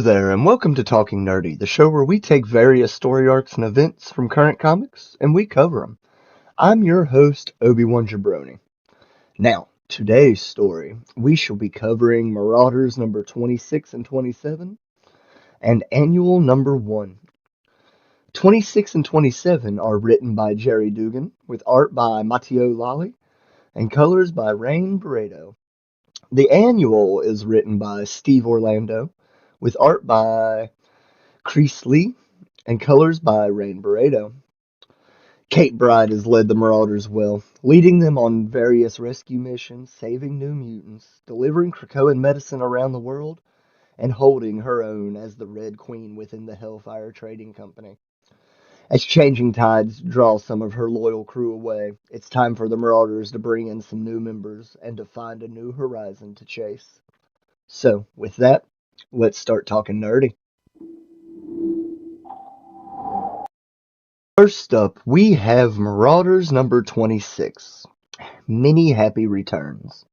there, and welcome to Talking Nerdy, the show where we take various story arcs and events from current comics, and we cover them. I'm your host, Obi-Wan Jabroni. Now, today's story, we shall be covering Marauders number 26 and 27, and Annual number 1. 26 and 27 are written by Jerry Dugan, with art by Matteo Lally, and colors by Rain Barreto. The Annual is written by Steve Orlando, with art by Chris Lee, and colors by Rain Barreto. Kate Pryde has led the Marauders well, leading them on various rescue missions, saving new mutants, delivering Krakoan medicine around the world, and holding her own as the Red Queen within the Hellfire Trading Company. As changing tides draw some of her loyal crew away, it's time for the Marauders to bring in some new members and to find a new horizon to chase. So, with that, let's start talking nerdy. First up, we have Marauders number 26, Many Happy Returns.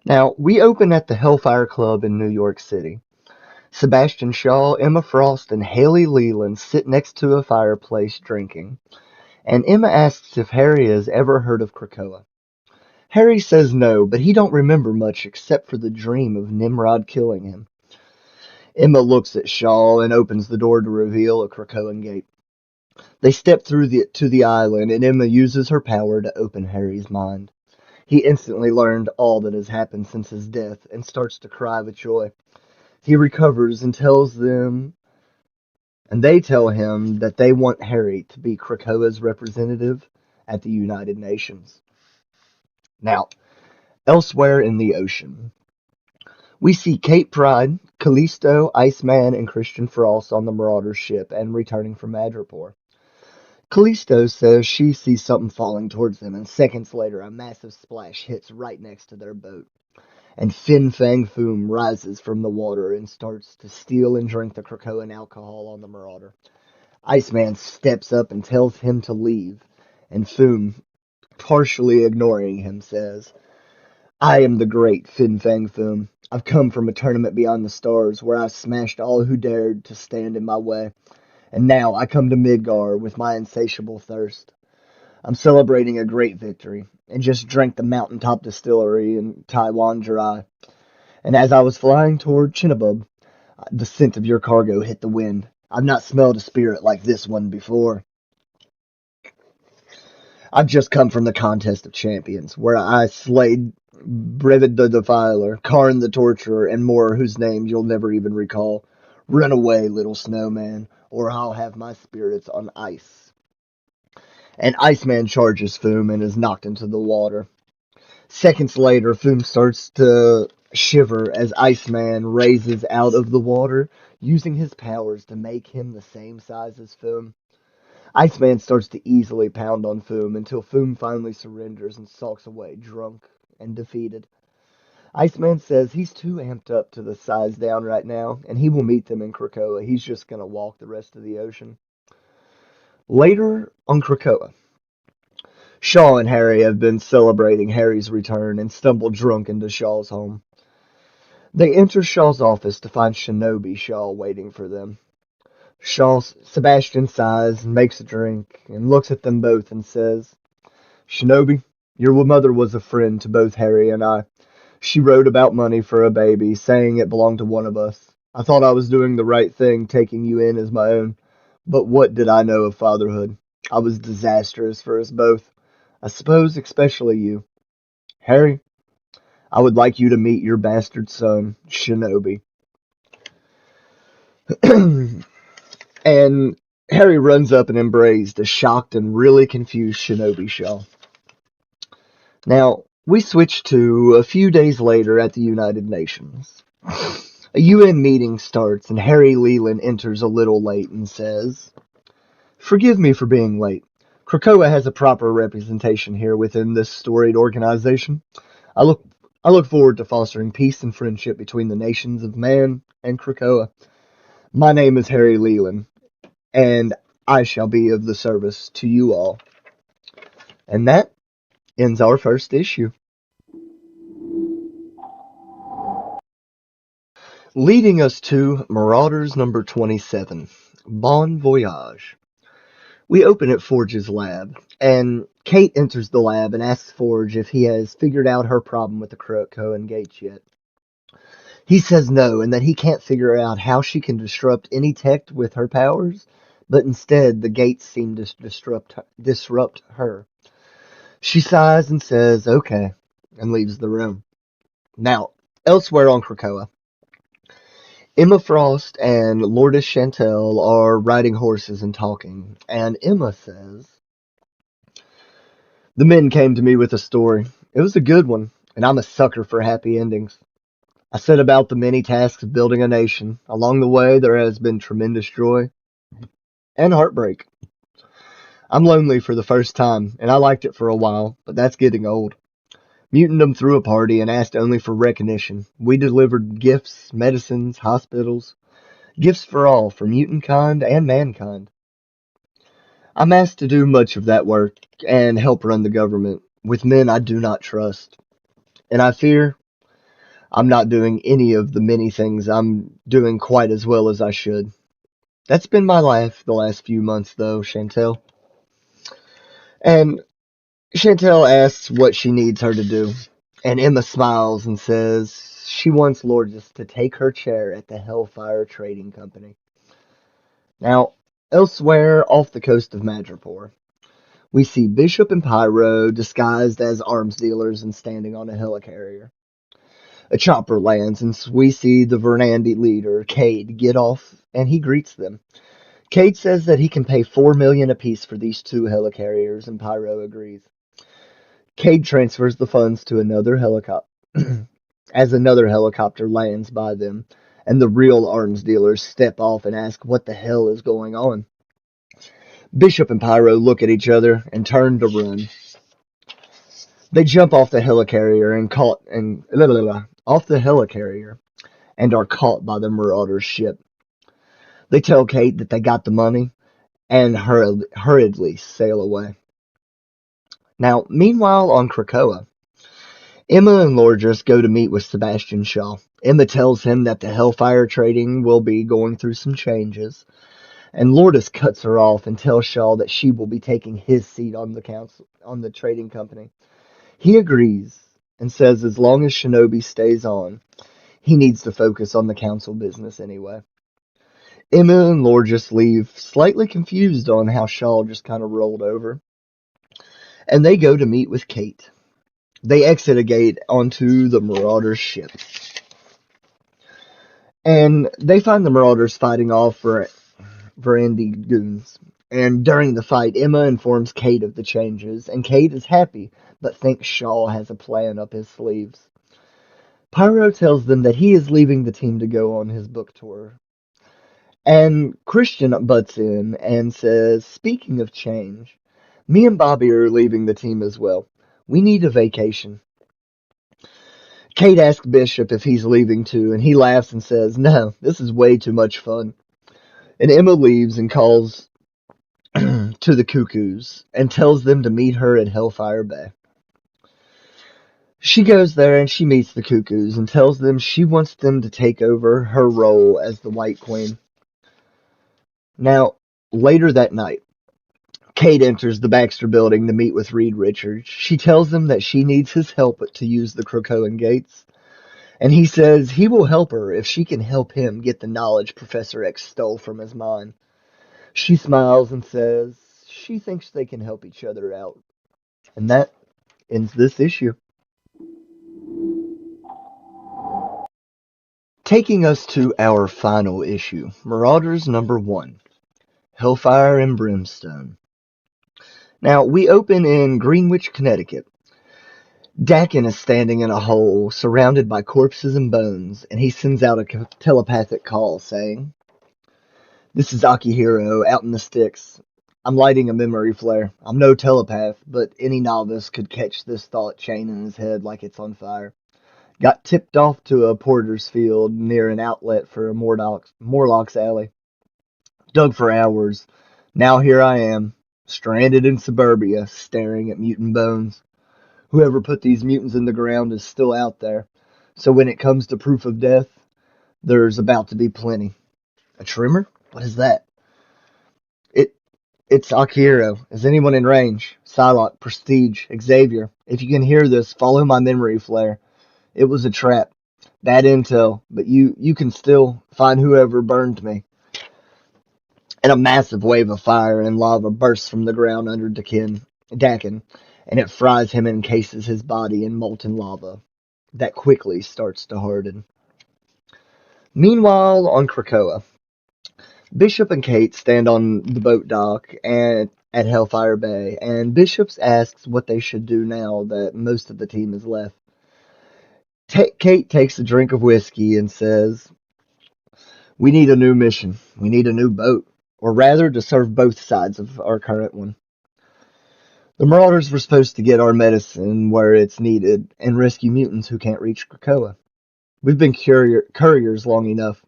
Now, we open at the Hellfire Club in New York City. Sebastian Shaw, Emma Frost, and Haley Leland sit next to a fireplace drinking, and Emma asks if Harry has ever heard of Krakoa. Harry says no, but he don't remember much except for the dream of Nimrod killing him. Emma looks at Shaw and opens the door to reveal a Krakoan gate. They step through to the island, and Emma uses her power to open Harry's mind. He instantly learned all that has happened since his death and starts to cry with joy. He recovers and they tell him that they want Harry to be Krakoa's representative at the United Nations. Now, elsewhere in the ocean, we see Kate Pryde, Callisto, Iceman, and Christian Frost on the Marauder ship and returning from Madripoor. Callisto says she sees something falling towards them, and seconds later a massive splash hits right next to their boat. And Fin Fang Foom rises from the water and starts to steal and drink the Krakoan alcohol on the Marauder. Iceman steps up and tells him to leave, and Foom, partially ignoring him, says, "I am the great Fin Fang Foom. I've come from a tournament beyond the stars where I smashed all who dared to stand in my way. And now I come to Midgar with my insatiable thirst. I'm celebrating a great victory, and just drank the mountaintop distillery in Taiwan dry. And as I was flying toward Chinnabub, the scent of your cargo hit the wind. I've not smelled a spirit like this one before. I've just come from the Contest of Champions, where I slayed Brevid the Defiler, Karn the Torturer, and more whose names you'll never even recall. Run away, little snowman, or I'll have my spirits on ice." And Iceman charges Foom and is knocked into the water. Seconds later, Foom starts to shiver as Iceman raises out of the water, using his powers to make him the same size as Foom. Iceman starts to easily pound on Foom until Foom finally surrenders and sulks away, drunk and defeated. Iceman says he's too amped up to the size down right now, and he will meet them in Krakoa. He's just going to walk the rest of the ocean. Later on Krakoa, Shaw and Harry have been celebrating Harry's return and stumble drunk into Shaw's home. They enter Shaw's office to find Shinobi Shaw waiting for them. Sebastian sighs and makes a drink and looks at them both and says, "Shinobi, your mother was a friend to both Harry and I. She wrote about money for a baby, saying it belonged to one of us. I thought I was doing the right thing, taking you in as my own. But what did I know of fatherhood? I was disastrous for us both. I suppose especially you. Harry, I would like you to meet your bastard son, Shinobi." And Harry runs up and embraces a shocked and really confused Shinobi Shaw. Now, we switch to a few days later at the United Nations. A UN meeting starts, and Harry Leland enters a little late and says, "Forgive me for being late. Krakoa has a proper representation here within this storied organization. I look forward to fostering peace and friendship between the nations of man and Krakoa. My name is Harry Leland, and I shall be of the service to you all." And that ends our first issue. Leading us to Marauders number 27, Bon Voyage. We open at Forge's lab, and Kate enters the lab and asks Forge if he has figured out her problem with the Krakoan gates yet. He says no, and that he can't figure out how she can disrupt any tech with her powers, but instead the gates seem to disrupt her. She sighs and says, okay, and leaves the room. Now, elsewhere on Krakoa, Emma Frost and Lourdes Chantel are riding horses and talking, and Emma says, the men came to me with a story. It was a good one, and I'm a sucker for happy endings. I said about the many tasks of building a nation. Along the way, there has been tremendous joy and heartbreak. I'm lonely for the first time, and I liked it for a while, but that's getting old. Mutantdom threw a party and asked only for recognition. We delivered gifts, medicines, hospitals, gifts for all, for mutant kind and mankind. I'm asked to do much of that work and help run the government with men I do not trust. And I fear I'm not doing any of the many things I'm doing quite as well as I should. That's been my life the last few months, though, Chantel. And Chantel asks what she needs her to do. And Emma smiles and says she wants Lourdes to take her chair at the Hellfire Trading Company. Now, elsewhere off the coast of Madripoor, we see Bishop and Pyro disguised as arms dealers and standing on a helicarrier. A chopper lands, and we see the Vernandi leader, Cade, get off, and he greets them. Cade says that he can pay $4 million apiece for these two helicarriers, and Pyro agrees. Cade transfers the funds to another helicopter, as another helicopter lands by them, and the real arms dealers step off and ask what the hell is going on. Bishop and Pyro look at each other and turn to run. They jump off the helicarrier off the helicarrier and are caught by the Marauders ship. They tell Kate that they got the money and hurriedly sail away. Now, meanwhile on Krakoa, Emma and Lourdes go to meet with Sebastian Shaw. Emma tells him that the Hellfire Trading will be going through some changes, and Lourdes cuts her off and tells Shaw that she will be taking his seat on the trading company. He agrees and says as long as Shinobi stays on, he needs to focus on the council business anyway. Emma and Lourdes leave slightly confused on how Shaw just kind of rolled over, and they go to meet with Kate. They exit a gate onto the Marauders ship, and they find the Marauders fighting off for Verandi goons. And during the fight, Emma informs Kate of the changes, and Kate is happy, but thinks Shaw has a plan up his sleeves. Pyro tells them that he is leaving the team to go on his book tour. And Christian butts in and says, speaking of change, me and Bobby are leaving the team as well. We need a vacation. Kate asks Bishop if he's leaving too, and he laughs and says, no, this is way too much fun. And Emma leaves and calls to the Cuckoos and tells them to meet her at Hellfire Bay. She goes there and she meets the Cuckoos and tells them she wants them to take over her role as the White Queen. Now, later that night, Kate enters the Baxter building to meet with Reed Richards. She tells him that she needs his help to use the Krakoan gates, and he says he will help her if she can help him get the knowledge Professor X stole from his mind. She smiles and says she thinks they can help each other out. And that ends this issue. Taking us to our final issue, Marauders number 1, Hellfire and Brimstone. Now, we open in Greenwich, Connecticut. Dakin is standing in a hole, surrounded by corpses and bones, and he sends out a telepathic call saying, this is Akihiro, out in the sticks. I'm lighting a memory flare. I'm no telepath, but any novice could catch this thought chain in his head like it's on fire. Got tipped off to a porter's field near an outlet for Morlock's Alley. Dug for hours. Now here I am, stranded in suburbia, staring at mutant bones. Whoever put these mutants in the ground is still out there. So when it comes to proof of death, There's about to be plenty. A trimmer? What is that? It it's Akiro. Is anyone in range? Psylocke, Prestige, Xavier. If you can hear this, follow my memory flare. It was a trap. Bad intel, but you can still find whoever burned me. And a massive wave of fire and lava bursts from the ground under Dakin, and it fries him and encases his body in molten lava that quickly starts to harden. Meanwhile, on Krakoa, Bishop and Kate stand on the boat dock at Hellfire Bay, and Bishop asks what they should do now that most of the team is left. Kate takes a drink of whiskey and says, "We need a new mission. We need a new boat, or rather, to serve both sides of our current one. The Marauders were supposed to get our medicine where it's needed and rescue mutants who can't reach Krakoa. We've been couriers long enough.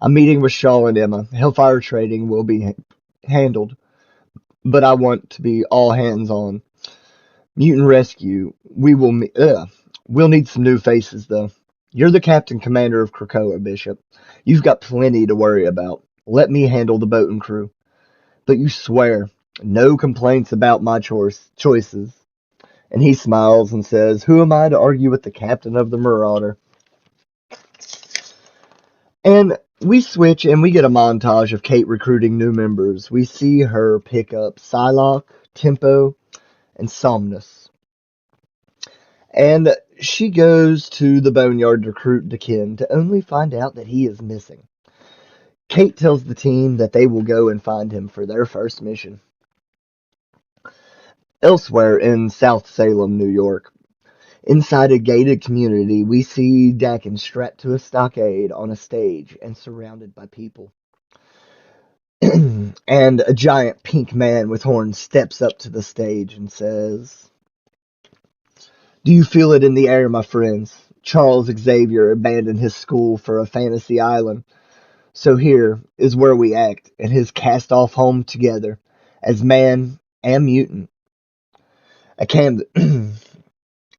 I'm meeting with Shaw and Emma. Hellfire Trading will be handled, but I want to be all hands on. Mutant rescue. We'll need some new faces, though. You're the captain commander of Krakoa, Bishop. You've got plenty to worry about. Let me handle the boat and crew. But you swear, no complaints about my choices." And he smiles and says, "Who am I to argue with the captain of the Marauder?" And we switch and we get a montage of Kate recruiting new members. We see her pick up Psylocke, Tempo, and Somnus. And she goes to the boneyard to recruit Dakin to only find out that he is missing. Kate tells the team that they will go and find him for their first mission. Elsewhere in South Salem, New York, inside a gated community, we see Dakin strapped to a stockade on a stage and surrounded by people. And a giant pink man with horns steps up to the stage and says, "Do you feel it in the air, my friends? Charles Xavier abandoned his school for a fantasy island. So here is where we act in his cast-off home together, as man and mutant. A canvas."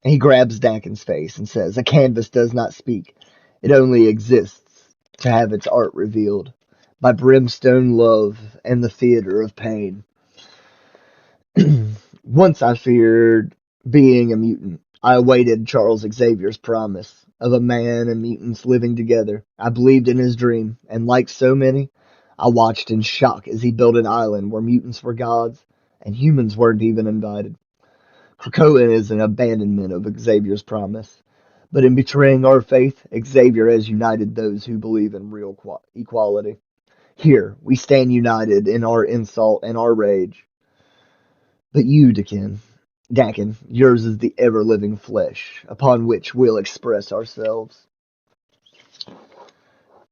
He grabs Dakin's face and says, "A canvas does not speak. It only exists to have its art revealed by brimstone love and the theater of pain. Once I feared being a mutant. I awaited Charles Xavier's promise of a man and mutants living together. I believed in his dream, and like so many, I watched in shock as he built an island where mutants were gods and humans weren't even invited. Krakoan is an abandonment of Xavier's promise. But in betraying our faith, Xavier has united those who believe in real equality. Here, we stand united in our insult and our rage. But you, Dakin, yours is the ever-living flesh upon which we'll express ourselves."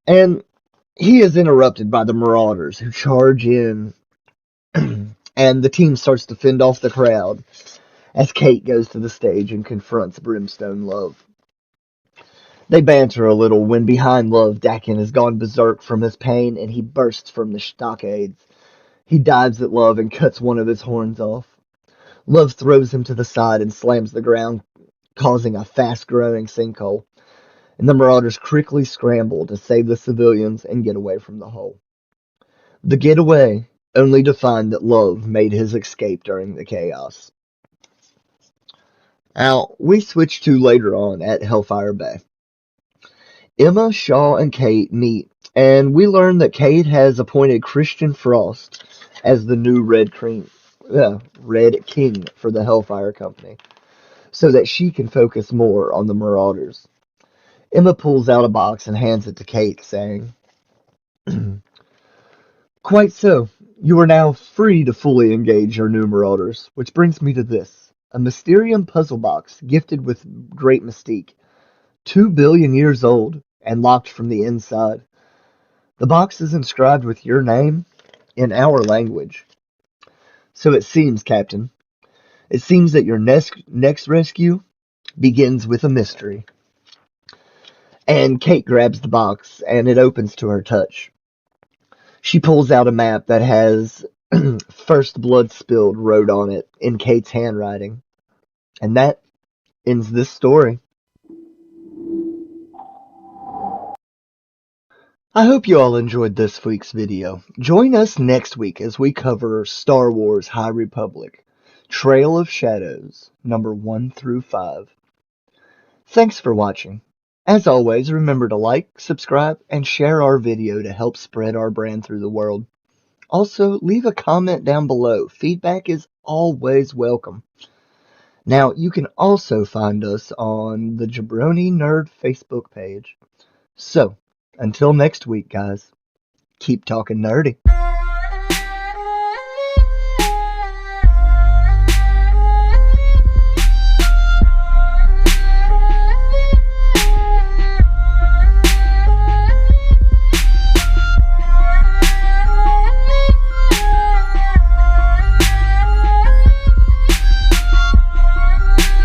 And he is interrupted by the Marauders, who charge in, and the team starts to fend off the crowd as Kate goes to the stage and confronts Brimstone Love. They banter a little when behind Love, Dakin has gone berserk from his pain and he bursts from the stockades. He dives at Love and cuts one of his horns off. Love throws him to the side and slams the ground, causing a fast-growing sinkhole, and the Marauders quickly scramble to save the civilians and get away from the hole. They get away, only to find that Love made his escape during the chaos. Now, we switch to later on at Hellfire Bay. Emma, Shaw, and Kate meet, and we learn that Kate has appointed Christian Frost as the new Red King for the Hellfire Company, so that she can focus more on the Marauders. Emma pulls out a box and hands it to Kate, saying, "Quite so. You are now free to fully engage your new Marauders, which brings me to this. A Mysterium puzzle box gifted with great mystique, 2 billion years old, and locked from the inside. The box is inscribed with your name in our language. So it seems, Captain, it seems that your next rescue begins with a mystery." And Kate grabs the box, and it opens to her touch. She pulls out a map that has "First Blood Spilled" wrote on it in Kate's handwriting. And that ends this story. I hope you all enjoyed this week's video. Join us next week as we cover Star Wars High Republic, Trail of Shadows, number 1 through 5. Thanks for watching. As always, remember to like, subscribe, and share our video to help spread our brand through the world. Also, leave a comment down below. Feedback is always welcome. Now, you can also find us on the Jabroni Nerd Facebook page. So, until next week, guys, keep talking nerdy.